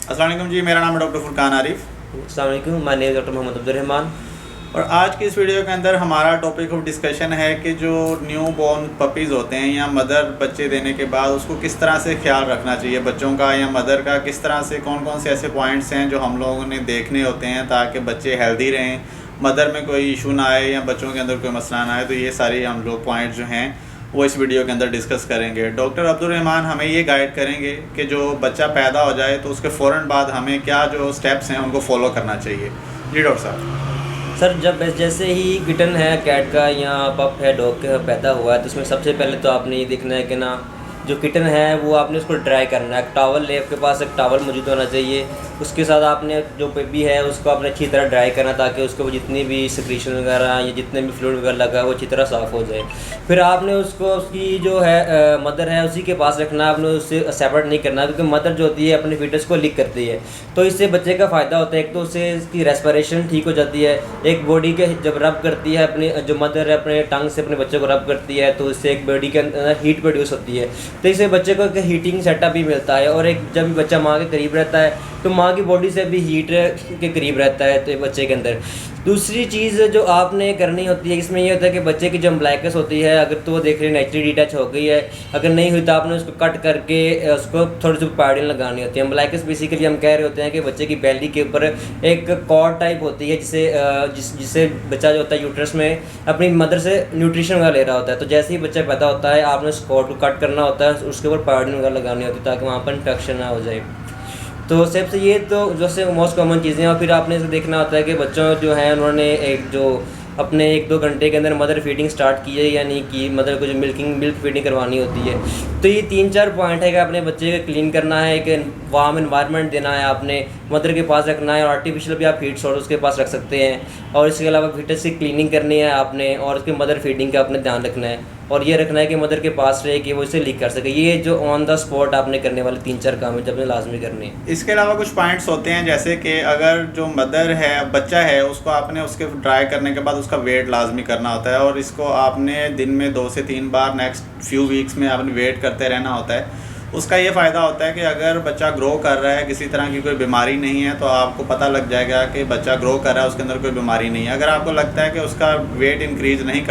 अस्सलाम वालेकुम जी, मेरा नाम है डॉक्टर फुरकान आरिफ अस्सलाम वालेकुम, my name doctor Mohammad Abdul Rahman. और आज की इस वीडियो के अंदर हमारा टॉपिक ऑफ डिस्कशन है कि जो न्यू बॉर्न पपीज़ होते हैं या मदर बच्चे देने के बाद उसको किस तरह से ख्याल रखना चाहिए बच्चों का या मदर का, किस तरह से कौन कौन से ऐसे पॉइंट्स हैं जो हम लोगों ने देखने होते हैं ताकि बच्चे हेल्दी रहें, मदर में कोई इशू ना आए या बच्चों के अंदर कोई मसला ना आए। तो ये सारी हम लोग पॉइंट्स जो हैं वो इस वीडियो के अंदर डिस्कस करेंगे। डॉक्टर अब्दुल रहमान हमें ये गाइड करेंगे कि जो बच्चा पैदा हो जाए तो उसके फ़ौरन बाद हमें क्या जो स्टेप्स हैं उनको फॉलो करना चाहिए। जी डॉक्टर साहब। सर, जब जैसे ही किटन है, कैट का या पप है, डॉग का पैदा हुआ है तो उसमें सबसे पहले तो आपने ये देखना है कि ना जो किटन है वो आपने उसको ड्राई करना है। एक टॉवल ले, आपके पास एक टॉवल मौजूद होना चाहिए। उसके साथ आपने जो बेबी है उसको आपने अच्छी तरह ड्राई करना ताकि उसके वो जितनी भी सिक्रीशन वगैरह या जितने भी फ्लूइड वगैरह लगा है वो अच्छी तरह साफ़ हो जाए। फिर आपने उसको उसकी जो है मदर है उसी के पास रखना है, आपने उससे सेपरेट नहीं करना क्योंकि मदर जो होती है अपने फीटस को लीक करती है। तो इससे बच्चे का फ़ायदा होता है, एक तो उससे इसकी रेस्पिरेशन ठीक हो जाती है, एक बॉडी के जब रब करती है अपनी जो मदर है अपने टंग से अपने बच्चे को रब करती है तो इससे एक बॉडी के अंदर हीट प्रोड्यूस होती है। तो इससे बच्चे को एक हीटिंग सेटअप भी मिलता है और एक जब भी बच्चा माँ के करीब रहता है तो माँ की बॉडी से भी हीट के करीब रहता है तो बच्चे के अंदर। दूसरी चीज़ जो आपने करनी होती है इसमें ये होता है कि बच्चे की जो अम्ब्लाइकस होती है अगर तो वो देख रहे नेचुरली डिटैच हो गई है, अगर नहीं हुई तो आपने उसको कट करके उसको थोड़ी सी पायडिन लगानी होती है। अम्ब्लाइकस बेसिकली हम कह रहे होते हैं कि बच्चे की बेली के ऊपर एक कॉर्ड टाइप होती है जिससे बच्चा जो होता है यूट्रस में अपनी मदर से न्यूट्रिशन वगैरह ले रहा होता है। तो जैसे ही बच्चा पैदा होता है आपने उस कॉर्ड को कट करना होता है, उसके ऊपर पायडिन वगैरह लगानी होती है ताकि वहाँ पर इन्फेक्शन ना हो जाए। तो सबसे ये तो जैसे मोस्ट कॉमन चीज़ें हैं। और फिर आपने इसे देखना होता है कि बच्चों जो हैं उन्होंने एक जो अपने 1-2 घंटे के अंदर मदर फीडिंग स्टार्ट की है या नहीं की, मदर को जो मिल्क फीडिंग करवानी होती है। तो ये 3-4 पॉइंट है कि अपने बच्चे को क्लीन करना है, एक वार्म एनवायरनमेंट देना है, आपने मदर के पास रखना है और आर्टिफिशियल भी आप फीड सोर्स उसके पास रख सकते हैं। और इसके अलावा फीटस की क्लीनिंग करनी है आपने और उसकी मदर फीडिंग का अपने ध्यान रखना है और ये रखना है कि मदर के पास रहे कि वो इसे लीक कर सके। ये जो ऑन द स्पॉट आपने करने वाले 3-4 काम है जब आपने लाजमी करने हैं। इसके अलावा कुछ पॉइंट्स होते हैं जैसे कि अगर जो मदर है बच्चा है उसको आपने उसके ड्राई करने के बाद उसका वेट लाजमी करना होता है और इसको आपने दिन में 2 से 3 बार नेक्स्ट फ्यू वीक्स में आपने वेट करते रहना होता है। उसका ये फ़ायदा होता है कि अगर बच्चा ग्रो कर रहा है, किसी तरह की कोई बीमारी नहीं है, तो आपको पता लग जाएगा कि बच्चा ग्रो कर रहा है, उसके अंदर कोई बीमारी नहीं है। अगर आपको लगता है कि उसका वेट इंक्रीज़ नहीं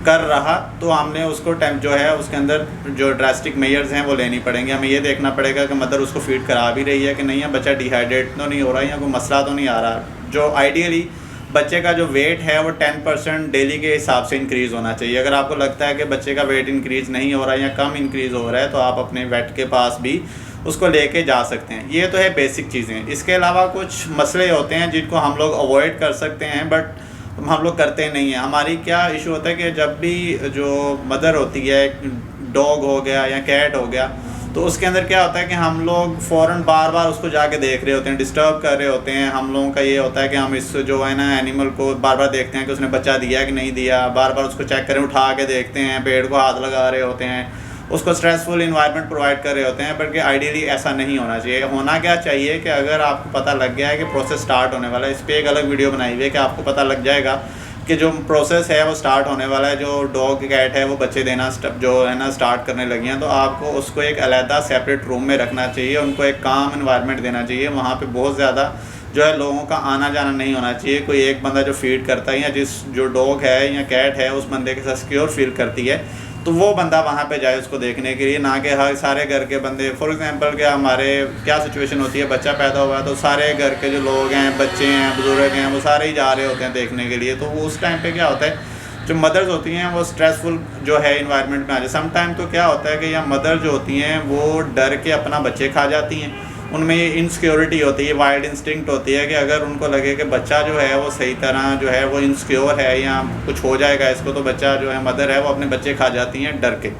कर रहा तो हमने उसको टाइम जो है उसके अंदर जो ड्रास्टिक मेजर्स हैं वो लेनी पड़ेंगे। हमें ये देखना पड़ेगा कि मदर उसको फीड करा भी रही है कि नहीं है, बच्चा डिहाइड्रेट तो नहीं हो रहा है या कोई मसला तो नहीं आ रहा। जो आइडियली बच्चे का जो वेट है वो 10% डेली के हिसाब से इंक्रीज़ होना चाहिए। अगर आपको लगता है कि बच्चे का वेट इंक्रीज़ नहीं हो रहा है या कम इंक्रीज़ हो रहा है तो आप अपने वेट के पास भी उसको लेके जा सकते हैं। ये तो है बेसिक चीज़ें। इसके अलावा कुछ मसले होते हैं जिनको हम लोग अवॉइड कर सकते हैं बट हम लोग करते नहीं हैं। हमारी क्या इशू होता है कि जब भी जो मदर होती है, डॉग हो गया या कैट हो गया, तो उसके अंदर क्या होता है कि हम लोग फ़ौरन बार बार उसको जाके देख रहे होते हैं, डिस्टर्ब कर रहे होते हैं। हम लोगों का ये होता है कि हम इस जो है ना एनिमल को बार बार देखते हैं कि उसने बच्चा दिया कि नहीं दिया, बार बार उसको चेक करें, उठा के देखते हैं, पेड़ को हाथ लगा रहे होते हैं, उसको स्ट्रेसफुल इन्वायरमेंट प्रोवाइड कर रहे होते हैं। बल्कि आइडियली ऐसा नहीं होना चाहिए। होना क्या चाहिए कि अगर आपको पता लग गया है कि प्रोसेस स्टार्ट होने वाला है, इस पर एक अलग वीडियो बनाई हुई है कि आपको पता लग जाएगा कि जो प्रोसेस है वो स्टार्ट होने वाला है, जो डॉग कैट है वो बच्चे देना जो है ना स्टार्ट करने लगी हैं, तो आपको उसको एक अलहदा सेपरेट रूम में रखना चाहिए, उनको एक काम एनवायरनमेंट देना चाहिए। वहाँ पे बहुत ज़्यादा जो है लोगों का आना जाना नहीं होना चाहिए। कोई एक बंदा जो फीड करता है या जो डॉग है या कैट है उस बंदे के साथ सिक्योर फील करती है तो वो बंदा वहाँ पे जाए उसको देखने के लिए, ना कि हर सारे घर के बंदे। फॉर एग्जांपल क्या हमारे क्या सिचुएशन होती है, बच्चा पैदा हुआ है तो सारे घर के जो लोग हैं, बच्चे हैं, बुजुर्ग हैं, वो सारे ही जा रहे होते हैं देखने के लिए। तो वो उस टाइम पे क्या होता है जो मदर्स होती हैं वो स्ट्रेसफुल जो है इन्वायरमेंट में आ जाए। सम टाइम तो क्या होता है कि या मदर जो होती हैं वो डर के अपना बच्चे खा जाती हैं, उनमें ये इनसिक्योरिटी होती है, वाइल्ड इंस्टिंक्ट होती है कि अगर उनको लगे कि बच्चा जो है वो सही तरह जो है वो इनसिक्योर है या कुछ हो जाएगा इसको, तो बच्चा जो है मदर है वो अपने बच्चे खा जाती हैं डर के।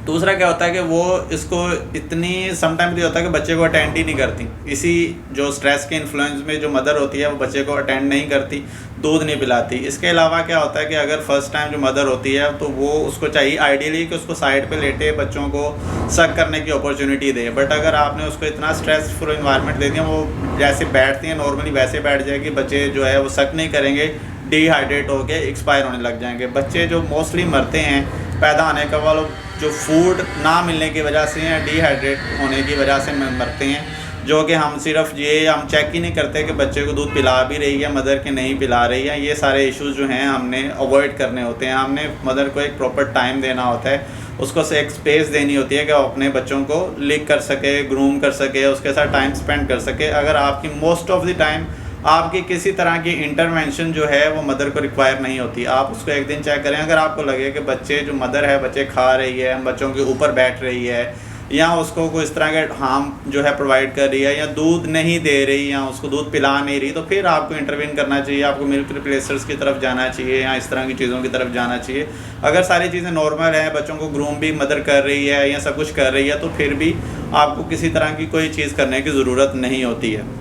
दूसरा क्या होता है कि वो इसको इतनी समटाइम ये होता है कि बच्चे को अटेंड ही नहीं करती। इसी जो स्ट्रेस के इन्फ्लुएंस में जो मदर होती है वो बच्चे को अटेंड नहीं करती, दूध नहीं पिलाती। इसके अलावा क्या होता है कि अगर फर्स्ट टाइम जो मदर होती है तो वो उसको चाहिए आइडियली कि उसको साइड पे लेटे बच्चों को सक करने की अपॉर्चुनिटी दे। बट अगर आपने उसको इतना स्ट्रेसफुल इन्वायरमेंट दे दिया, वो जैसे बैठती हैं नॉर्मली वैसे बैठ जाएगी, बच्चे जो है वो सक नहीं करेंगे, डिहाइड्रेट होकर एक्सपायर होने लग जाएंगे। बच्चे जो मोस्टली मरते हैं पैदा होने का जो फूड ना मिलने की वजह से या डिहाइड्रेट होने की वजह से मरते हैं, जो कि हम सिर्फ ये हम चेक ही नहीं करते कि बच्चे को दूध पिला भी रही है मदर के नहीं पिला रही है। ये सारे इश्यूज जो हैं हमने अवॉइड करने होते हैं। हमने मदर को एक प्रॉपर टाइम देना होता है, उसको से एक स्पेस देनी होती है कि वो अपने बच्चों को लिक कर सके, ग्रूम कर सके, उसके साथ टाइम स्पेंड कर सके। अगर आपकी मोस्ट ऑफ द टाइम आपकी किसी तरह की इंटरवेंशन जो है वो मदर को रिक्वायर नहीं होती, आप उसको एक दिन चेक करें। अगर आपको लगे कि बच्चे जो मदर है बच्चे खा रही है, बच्चों के ऊपर बैठ रही है, या उसको कोई इस तरह के हार्म जो है प्रोवाइड कर रही है, या दूध नहीं दे रही, या उसको दूध पिला नहीं रही, तो फिर आपको इंटरवीन करना चाहिए। आपको मिल्क रिप्लेसर्स की तरफ जाना चाहिए या इस तरह की चीज़ों की तरफ जाना चाहिए। अगर सारी चीज़ें नॉर्मल हैं, बच्चों को ग्रूम भी मदर कर रही है या सब कुछ कर रही है, तो फिर भी आपको किसी तरह की कोई चीज़ करने की ज़रूरत नहीं होती है।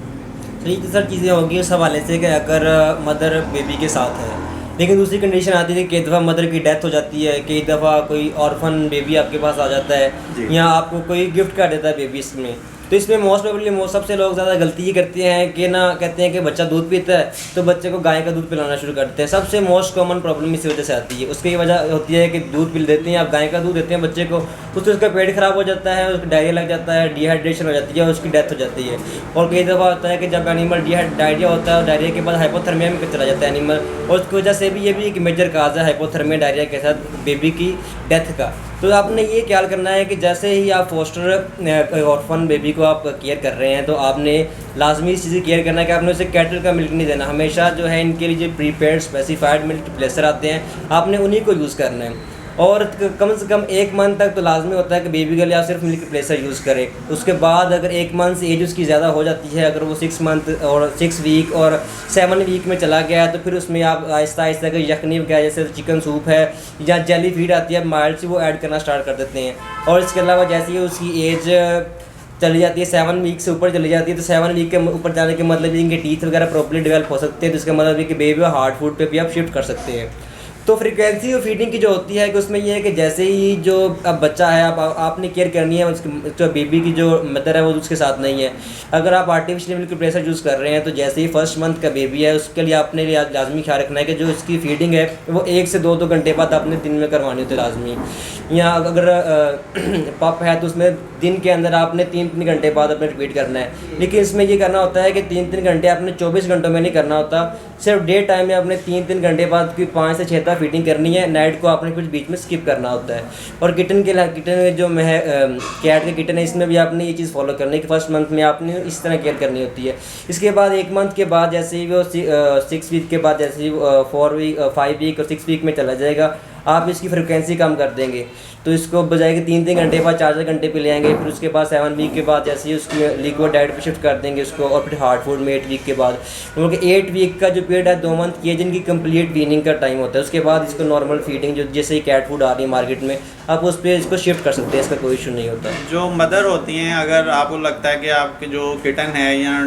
तो ये सर चीज़ें होगी उस हवाले से कि अगर मदर बेबी के साथ है, लेकिन दूसरी कंडीशन आती है कि कई दफ़ा मदर की डेथ हो जाती है, कई दफ़ा कोई ऑर्फन बेबी आपके पास आ जाता है या आपको कोई गिफ्ट कर देता है बेबी इसमें, तो इसमें मोस्ट प्रोबेबली सबसे लोग ज़्यादा गलती ये करते हैं कि ना कहते हैं कि बच्चा दूध पीता है तो बच्चे को गाय का दूध पिलाना शुरू करते हैं। सबसे मोस्ट कॉमन प्रॉब्लम इसी वजह से आती है। उसकी वजह होती है कि दूध पिला देते हैं, आप गाय का दूध देते हैं बच्चे को, उससे उसका पेट ख़राब हो जाता है, उसका डायरिया लग जाता है, डिहाइड्रेशन हो जाती है और उसकी डेथ हो जाती है। और कई दफ़ा होता है कि जब एनिमल डायरिया होता है और डायरिया के बाद हाइपोथर्मिया में चला जाता है एनिमल, और उसकी वजह से भी ये भी एक मेजर काज है हाइपोथर्मिया डायरिया के साथ बेबी की डेथ का। तो आपने ये ख्याल करना है कि जैसे ही आप फोस्टर ऑर्फन बेबी को आप केयर कर रहे हैं तो आपने लाजमी इस चीज़ केयर करना है कि आपने उसे कैटल का मिल्क नहीं देना। हमेशा जो है इनके लिए जो प्रीपेड स्पेसिफाइड मिल्क रिप्लेसर आते हैं आपने उन्हीं को यूज़ करना है। और कम से कम 1 मंथ तक तो लाजमी होता है कि बेबी के लिए आप सिर्फ मिल्क रिप्लेसर यूज़ करें। उसके बाद अगर 1 मंथ से एज उसकी ज़्यादा हो जाती है, अगर वो 6 मंथ और 6 वीक और 7 वीक में चला गया है, तो फिर उसमें आप आहिस्ता आहिस्ता का यखनी वगैरह जैसे चिकन सूप है या जेली फीड आती है माइल्ड सी, वो ऐड करना स्टार्ट कर देते हैं। और इसके अलावा जैसे ही उसकी एज चली जाती है 7 वीक से ऊपर चली जाती है, तो 7 वीक के ऊपर जाने के मतलब इनके टीथ वगैरह प्रॉपर्ली डेवलप हो सकते हैं, तो इसका मतलब है कि बेबी और हार्ड फूड पे भी आप शिफ्ट कर सकते हैं। तो फ्रीक्वेंसी ऑफ फीडिंग की जो होती है कि उसमें ये है कि जैसे ही जो अब बच्चा है आपने केयर करनी है, उसकी जो बेबी की जो मदर है वो उसके साथ नहीं है। अगर आप आर्टिफिशियल मिल्क रिप्लेसर यूज़ कर रहे हैं तो जैसे ही फर्स्ट मंथ का बेबी है उसके लिए आपने लाजमी ख्याल रखना है कि जो इसकी फीडिंग है वो 1 से 2 घंटे बाद आपने दिन में करवानी होती है लाजमी। या अगर पप है तो उसमें दिन के अंदर आपने 3 घंटे बाद अपने रिपीट करना है। लेकिन इसमें ये करना होता है कि 3 घंटे आपने 24 घंटों में नहीं करना होता, सिर्फ डे टाइम में आपने 3 घंटे बाद की 5 से 6 तक फीडिंग करनी है, नाइट को आपने कुछ बीच में स्किप करना होता है। और किटन जो है कैट के किटन है इसमें भी आपने ये चीज़ फॉलो करनी है कि फर्स्ट मंथ में आपने इस तरह केयर करनी होती है। इसके बाद 1 मंथ के बाद जैसे ही वो 6 वीक के बाद जैसे ही 5 वीक और 6 वीक में चला जाएगा आप इसकी फ्रिक्वेंसी कम कर देंगे, तो इसको बजाय कि 3 घंटे बाद 4 घंटे पे ले आएंगे। फिर उसके बाद 7 वीक के बाद जैसे ही उसकी लिक्विड डाइट पे शिफ्ट कर देंगे उसको, और फिर हार्ड फूड में 8 वीक के बाद, क्योंकि 8 वीक का जो पीरियड है 2 मंथ की है जिनकी कंप्लीट वीनिंग का टाइम होता है। उसके बाद इसको नॉर्मल फीडिंग जो जैसे ही कैट फूड आ रही है मार्केट में आप उस पर इसको शिफ्ट कर सकते हैं, इसका कोई इशू नहीं होता। जो मदर होती हैं, अगर आपको लगता है कि आपके जो किटन है या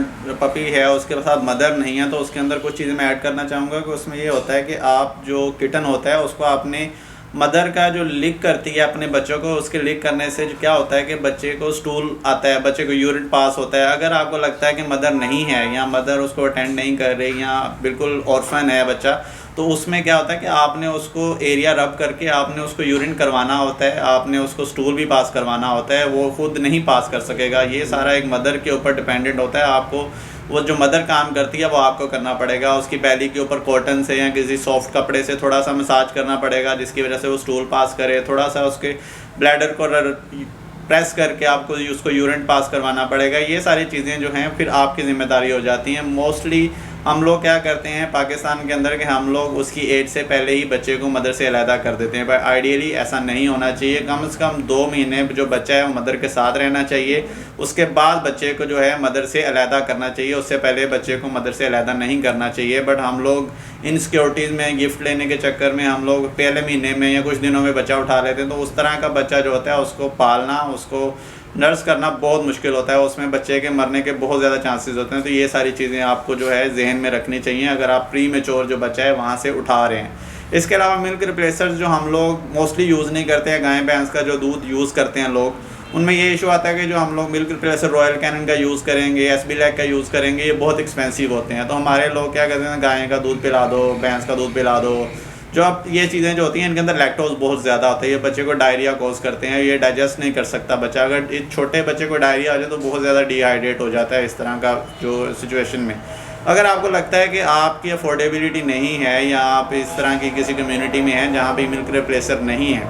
पपी है उसके साथ मदर नहीं है, तो उसके अंदर कुछ चीज़ें मैं ऐड करना चाहूँगा कि उसमें ये होता है कि आप जो किटन होता है उसको आपने मदर का जो लिक करती है अपने बच्चों को, उसके लिक करने से जो क्या होता है कि बच्चे को स्टूल आता है, बच्चे को यूरिन पास होता है। अगर आपको लगता है कि मदर नहीं है या मदर उसको अटेंड नहीं कर रही या बिल्कुल ऑर्फन है बच्चा, तो उसमें क्या होता है कि आपने उसको एरिया रब करके आपने उसको यूरिन करवाना होता है, आपने उसको स्टूल भी पास करवाना होता है। वो खुद नहीं पास कर सकेगा, ये सारा एक मदर के ऊपर डिपेंडेंट होता है। आपको वो जो मदर काम करती है वो आपको करना पड़ेगा। उसकी बैली के ऊपर कॉटन से या किसी सॉफ्ट कपड़े से थोड़ा सा मसाज करना पड़ेगा जिसकी वजह से वो स्टूल पास करे। थोड़ा सा उसके ब्लैडर को प्रेस करके आपको उसको यूरिन पास करवाना पड़ेगा। ये सारी चीज़ें जो हैं फिर आपकी ज़िम्मेदारी हो जाती हैं। मोस्टली हम लोग क्या करते हैं पाकिस्तान के अंदर कि हम लोग उसकी एज से पहले ही बच्चे को मदर से अलहदा कर देते हैं, पर आइडियली ऐसा नहीं होना चाहिए। कम से कम 2 महीने जो बच्चा है वो मदर के साथ रहना चाहिए, उसके बाद बच्चे को जो है मदर से अलहदा करना चाहिए। उससे पहले बच्चे को मदर से अलहदा नहीं करना चाहिए। बट हम लोग इनसिक्योरिटीज़ में गिफ्ट लेने के चक्कर में हम लोग पहले महीने में या कुछ दिनों में बच्चा उठा लेते हैं, तो उस तरह का बच्चा जो होता है उसको पालना, उसको नर्स करना बहुत मुश्किल होता है। उसमें बच्चे के मरने के बहुत ज़्यादा चांसेस होते हैं। तो ये सारी चीज़ें आपको जो है जहन में रखनी चाहिए अगर आप प्री मेच्योर जो बच्चा है वहाँ से उठा रहे हैं। इसके अलावा मिल्क रिप्लेसर्स जो हम लोग मोस्टली यूज़ नहीं करते हैं, गाय भैंस का जो दूध यूज़ करते हैं लोग, उनमें ये इशू आता है कि जो हम लोग मिल्क रिप्लेसर रॉयल कैनन का यूज़ करेंगे, SB लैक का यूज़ करेंगे, ये बहुत एक्सपेंसिव होते हैं। तो हमारे लोग क्या कहते हैं, गाय का दूध पिला दो, भैंस का दूध पिला दो, जो अब ये चीज़ें जो होती हैं इनके अंदर लैक्टोज बहुत ज़्यादा होता है, ये बच्चे को डायरिया कॉज करते हैं, ये डाइजेस्ट नहीं कर सकता बच्चा। अगर इस छोटे बच्चे को डायरिया आ जाए तो बहुत ज़्यादा डिहाइड्रेट हो जाता है इस तरह का जो सिचुएशन में। अगर आपको लगता है कि आपकी अफोर्डेबिलिटी नहीं है या आप इस तरह की किसी कम्युनिटी में हैं जहाँ पे मिल्क रिप्लेसर नहीं है,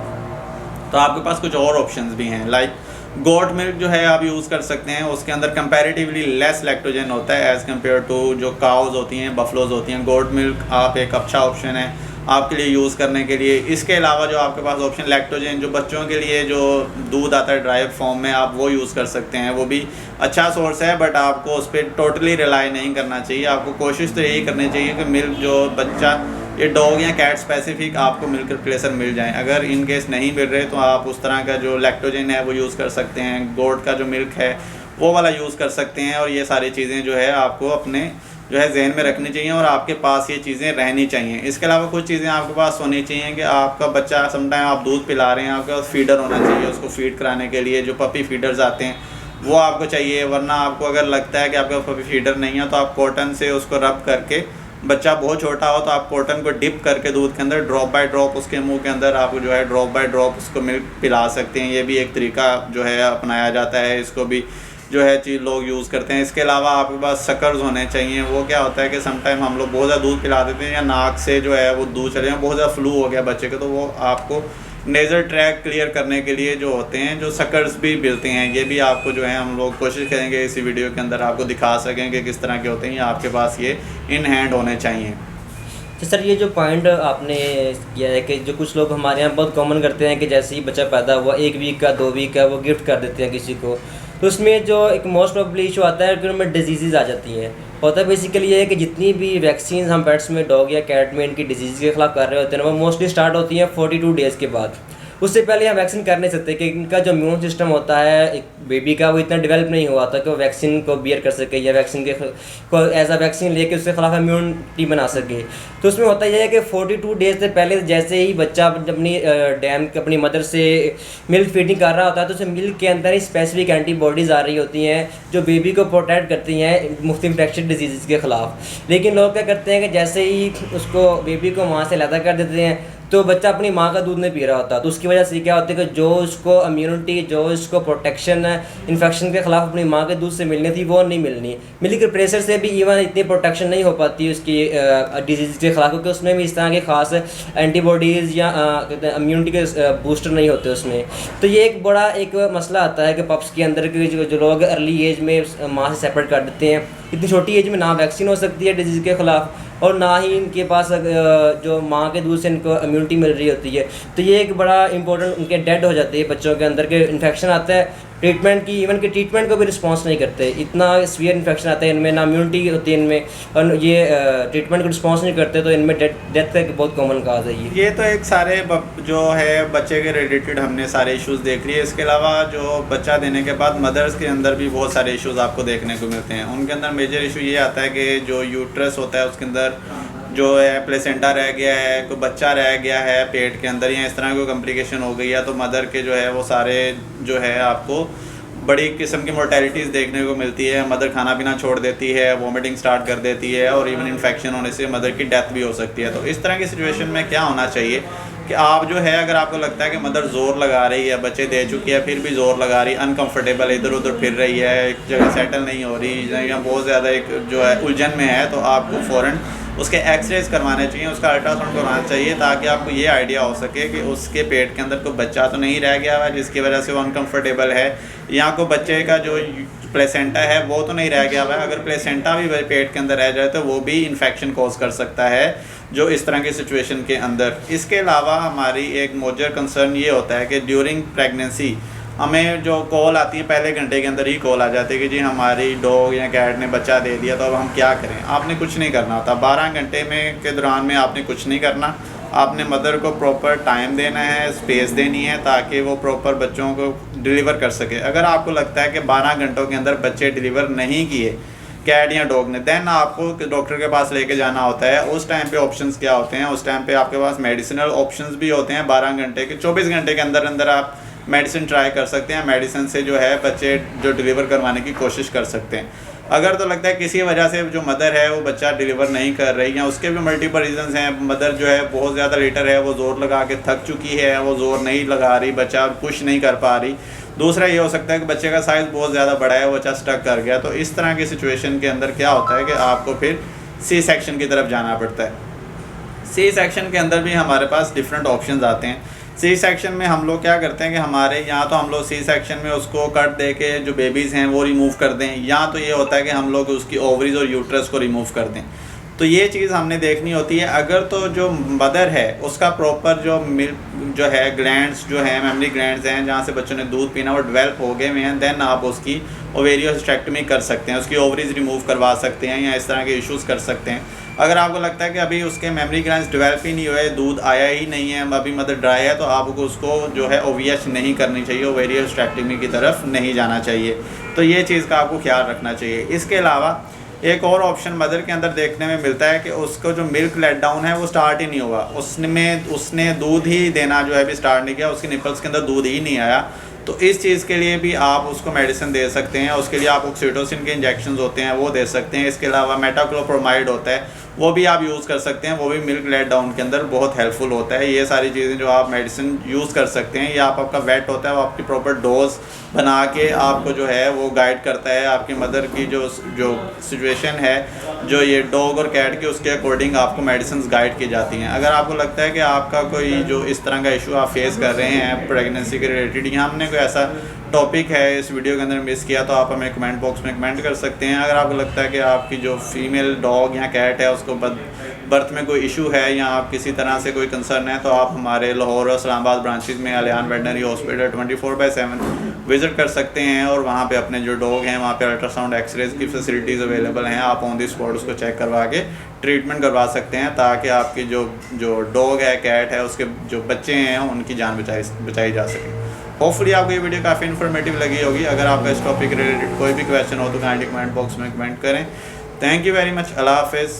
तो आपके पास कुछ और ऑप्शंस भी हैं। लाइक गोट मिल्क जो है आप यूज़ कर सकते हैं, उसके अंदर कंपैरेटिवली लेस लैक्टोजन होता है एज़ कम्पेयर टू जो काउज होती हैं, बफलोज होती हैं। गोट मिल्क आप एक अच्छा ऑप्शन है आपके लिए यूज़ करने के लिए। इसके अलावा जो आपके पास ऑप्शन लैक्टोजन जो बच्चों के लिए जो दूध आता है ड्राई फॉर्म में, आप वो यूज़ कर सकते हैं, वो भी अच्छा सोर्स है। बट आपको उस पर टोटली रिलाई नहीं करना चाहिए। आपको कोशिश तो यही करनी चाहिए कि मिल्क जो बच्चा ये डॉग या कैट स्पेसिफिक आपको मिल्क रिप्लेसर मिल जाए। अगर इन केस नहीं मिल रहे तो आप उस तरह का जो लैक्टोजन है वो यूज़ कर सकते हैं, गोट का जो मिल्क है वो वाला यूज़ कर सकते हैं। और ये सारी चीज़ें जो है आपको अपने जो है जहन में रखनी चाहिए और आपके पास ये चीज़ें रहनी चाहिए। इसके अलावा कुछ चीज़ें आपके पास होनी चाहिए कि आपका बच्चा समटाइम आप दूध पिला रहे हैं, आपके पास फीडर होना चाहिए उसको फीड कराने के लिए। जो पपी फीडर्स आते हैं वो आपको चाहिए, वरना आपको अगर लगता है कि आपके पास पपी फीडर नहीं है तो आप कॉटन से उसको रब करके, बच्चा बहुत छोटा हो तो आप कॉटन को डिप करके दूध के अंदर ड्रॉप बाय ड्रॉप उसके मुंह के अंदर आप जो है ड्रॉप बाय ड्रॉप उसको मिल्क पिला सकते हैं। ये भी एक तरीका जो है अपनाया जाता है, इसको भी जो है चीज़ लोग यूज़ करते हैं। इसके अलावा आपके पास सकर्स होने चाहिए। वो क्या होता है कि समटाइम हम लोग बहुत ज़्यादा दूध पिला देते हैं या नाक से जो है वो दूध चले जाए, बहुत ज़्यादा फ्लू हो गया बच्चे को, तो वो आपको नेज़ल ट्रैक क्लियर करने के लिए जो होते हैं जो सकर्स भी मिलते हैं, ये भी आपको जो है हम लोग कोशिश करेंगे इसी वीडियो के अंदर आपको दिखा सकें कि किस तरह के होते हैं। आपके पास ये इन हैंड होने चाहिए। तो सर ये जो पॉइंट आपने किया है कि जो कुछ लोग हमारे यहाँ बहुत कॉमन करते हैं कि जैसे ही बच्चा पैदा हुआ 1 वीक का 2 वीक का वो गिफ्ट कर देते हैं किसी को, तो उसमें जो एक मोस्ट प्रॉब्ली इशू आता है कि उनमें डिजीज़ आ जाती हैं। होता है बेसिकली ये है कि जितनी भी वैक्सीन हम पेट्स में डॉग या कैट में इनकी डिजीज़ के खिलाफ कर रहे होते हैं वो मोस्टली स्टार्ट होती हैं 42 डेज़ के बाद। उससे पहले हम वैक्सीन कर नहीं सकते कि इनका जो इम्यून सिस्टम होता है एक बेबी का वो इतना डेवलप नहीं हुआ था कि वो वैक्सीन को बियर कर सके या वैक्सीन के को एज अ वैक्सीन लेके उसके खिलाफ इम्यूनिटी बना सके। तो उसमें होता यह है कि 42 डेज से पहले जैसे ही बच्चा अपनी अपनी मदर से मिल्क फीडिंग कर रहा होता है तो उसे मिल्क के अंदर ही स्पेसिफिक एंटीबॉडीज़ आ रही होती हैं जो बेबी को प्रोटेक्ट करती हैं मुख्तलिफ इन्फेक्शन डिजीज़ के ख़िलाफ़। लेकिन लोग क्या करते हैं कि जैसे ही उसको बेबी को वहाँ से अलग कर देते हैं तो बच्चा अपनी माँ का दूध नहीं पी रहा होता, तो उसकी वजह से क्या होता है कि जो उसको इम्यूनिटी जो उसको प्रोटेक्शन इन्फेक्शन के ख़िलाफ़ अपनी माँ के दूध से मिलनी थी वो नहीं मिलनी। मिल्क प्रेशर से भी इवन इतनी प्रोटेक्शन नहीं हो पाती उसकी डिजीज़ के ख़िलाफ़, क्योंकि उसमें भी इस तरह के ख़ास एंटीबॉडीज़ या इम्यूनिटी के बूस्टर नहीं होते उसमें। तो ये एक बड़ा एक मसला आता है कि पप्स के अंदर के जो लोग अर्ली एज में माँ से सेपरेट कर देते हैं, इतनी छोटी एज में ना वैक्सीन हो सकती है डिजीज़ के ख़िलाफ़ और ना ही इनके पास जो माँ के दूध से इनको इम्यूनिटी मिल रही होती है। तो ये एक बड़ा इंपॉर्टेंट उनके डेड हो जाती है बच्चों के अंदर के इन्फेक्शन आता है ट्रीटमेंट की, इवन के ट्रीटमेंट को भी रिस्पांस नहीं करते, इतना सीवियर इन्फेक्शन आता है इनमें, ना इम्यूनिटी होती है इनमें और ये ट्रीटमेंट को रिस्पांस नहीं करते, तो इनमें डेथ का एक बहुत कॉमन काज है ये तो एक सारे जो है बच्चे के रिलेटेड हमने सारे इश्यूज़ देख लिए। इसके अलावा जो बच्चा देने के बाद मदर्स के अंदर भी बहुत सारे इश्यूज़ आपको देखने को मिलते हैं। उनके अंदर मेजर इशू ये आता है कि जो यूट्रस होता है उसके अंदर जो है प्लेसेंटा रह गया है, कोई बच्चा रह गया है पेट के अंदर या इस तरह की कॉम्प्लिकेशन हो गई है, तो मदर के जो है वो सारे जो है आपको बड़ी किस्म की मोर्टेलिटीज़ देखने को मिलती है। मदर खाना पीना छोड़ देती है, वॉमिटिंग स्टार्ट कर देती है और इवन इन्फेक्शन होने से मदर की डेथ भी हो सकती है। तो इस तरह की सिचुएशन में क्या होना चाहिए कि आप जो है अगर आपको लगता है कि मदर ज़ोर लगा रही है, बच्चे दे चुकी है फिर भी ज़ोर लगा रही है, अनकंफर्टेबल इधर उधर फिर रही है, एक जगह सेटल नहीं हो रही या बहुत ज़्यादा एक जो है उलझन में है, तो आपको फ़ौरन उसके एक्सरेज करवाने चाहिए, उसका अल्ट्रासाउंड करवाना चाहिए ताकि आपको ये आइडिया हो सके कि उसके पेट के अंदर कोई बच्चा तो नहीं रह गया है जिसकी वजह से वो अनकंफर्टेबल है, या कोई बच्चे का जो प्लेसेंटा है वो तो नहीं रह गया हुआ है। अगर प्लेसेंटा भी पेट के अंदर रह जाए तो वो भी इन्फेक्शन कॉज कर सकता है जो इस तरह की सिचुएशन के अंदर। इसके अलावा हमारी एक मेजर कंसर्न ये होता है कि ड्यूरिंग प्रेगनेंसी हमें जो कॉल आती है पहले घंटे के अंदर ही कॉल आ जाती है कि जी हमारी डॉग या कैट ने बच्चा दे दिया, तो अब हम क्या करें। आपने कुछ नहीं करना होता, 12 घंटे में के दौरान में आपने कुछ नहीं करना। आपने मदर को प्रॉपर टाइम देना है, स्पेस देनी है ताकि वो प्रॉपर बच्चों को डिलीवर कर सके। अगर आपको लगता है कि 12 घंटों के अंदर बच्चे डिलीवर नहीं किए कैट या डॉग ने, देन आपको डॉक्टर के पास लेके जाना होता है। उस टाइम पे ऑप्शंस क्या होते हैं, उस टाइम पे आपके पास मेडिसिनल ऑप्शंस भी होते हैं। 12 घंटे के 24 घंटे के अंदर अंदर आप मेडिसिन ट्राई कर सकते हैं। मेडिसिन से जो है बच्चे जो डिलीवर करवाने की कोशिश कर सकते हैं। अगर तो लगता है किसी वजह से जो मदर है वो बच्चा डिलीवर नहीं कर रही, या उसके भी मल्टीपल रीजंस हैं, मदर जो है बहुत ज़्यादा लीटर है, वो ज़ोर लगा के थक चुकी है, वो ज़ोर नहीं लगा रही, बच्चा पुश नहीं कर पा रही। दूसरा ये हो सकता है कि बच्चे का साइज़ बहुत ज़्यादा बड़ा है, बच्चा स्टक कर गया। तो इस तरह की सिचुएशन के अंदर क्या होता है कि आपको फिर सी सेक्शन की तरफ जाना पड़ता है। सी सेक्शन के अंदर भी हमारे पास डिफरेंट ऑप्शंस आते हैं। सी सेक्शन में हम लोग क्या करते हैं कि हमारे यहाँ तो हम लोग सी सेक्शन में उसको कट दे के जो बेबीज़ हैं वो रिमूव कर दें, या तो ये होता है कि हम लोग उसकी ओवरीज और यूट्रस को रिमूव कर दें। तो ये चीज़ हमने देखनी होती है। अगर तो जो मदर है उसका प्रॉपर जो मिल्क जो है ग्लैंड्स जो है मेमरी ग्लैंड्स हैं जहाँ से बच्चों ने दूध पीना वो डेवलप हो गए हुए हैं, देन आप उसकी ओवेरियोस्टेक्टमी कर सकते हैं, उसकी ओवरीज रिमूव करवा सकते हैं या इस तरह के इश्यूज़ कर सकते हैं। अगर आपको लगता है कि अभी उसके मेमरी ग्लैंड्स डेवलप ही नहीं हुए, दूध आया ही नहीं है, अभी मदर ड्राई है, तो आपको उसको जो है ओवीएच नहीं करनी चाहिए, ओवेरियोस्टेक्टमी की तरफ नहीं जाना चाहिए। तो ये चीज़ का आपको ख्याल रखना चाहिए। इसके अलावा एक और ऑप्शन मदर के अंदर देखने में मिलता है कि उसको जो मिल्क लेट डाउन है वो स्टार्ट ही नहीं हुआ, उसने दूध ही देना जो है भी स्टार्ट नहीं किया, उसकी निपल्स के अंदर दूध ही नहीं आया। तो इस चीज़ के लिए भी आप उसको मेडिसिन दे सकते हैं। उसके लिए आप ऑक्सीटोसिन के इंजेक्शन होते हैं वो दे सकते हैं। इसके अलावा मेटाक्लोप्रोमाइड होता है वो भी आप यूज़ कर सकते हैं, वो भी मिल्क लेट डाउन के अंदर बहुत हेल्पफुल होता है। ये सारी चीज़ें जो आप मेडिसिन यूज़ कर सकते हैं, या आपका वेट होता है वो आपकी प्रॉपर डोज बना के आपको जो है वो गाइड करता है। आपकी मदर की जो सिचुएशन है जो ये डॉग और कैट की, उसके अकॉर्डिंग आपको मेडिसिन गाइड की जाती हैं। अगर आपको लगता है कि आपका कोई जो इस तरह का इशू आप फेस कर रहे हैं प्रेगनेंसी के रिलेटेड, या हमने कोई ऐसा टॉपिक है इस वीडियो के अंदर मिस किया, तो आप हमें कमेंट बॉक्स में कमेंट कर सकते हैं। अगर आपको लगता है कि आपकी जो फीमेल डॉग या कैट है उसको बर्थ में कोई इशू है, या आप किसी तरह से कोई कंसर्न है, तो आप हमारे लाहौर और इस्लामाबाद ब्रांचेज में अलियान वेटनरी हॉस्पिटल 24/7 विज़िट कर सकते हैं, और वहाँ पे अपने जो डॉग हैं वहाँ पे अल्ट्रासाउंड एक्सरेज की फैसिलिटीज़ अवेलेबल हैं। आप ऑन द स्पॉट उसको चेक करवा के ट्रीटमेंट करवा सकते हैं, ताकि आपकी जो डॉग है कैट है उसके जो बच्चे हैं उनकी जान बचाई जा सके। होपफुली आपको ये वीडियो काफ़ी इन्फॉर्मेटिव लगी होगी। अगर आपका इस टॉपिक रिलेटेड कोई भी क्वेश्चन हो तो काइंडली कमेंट बॉक्स में कमेंट करें। Thank you very much. अल्लाह हाफिज़।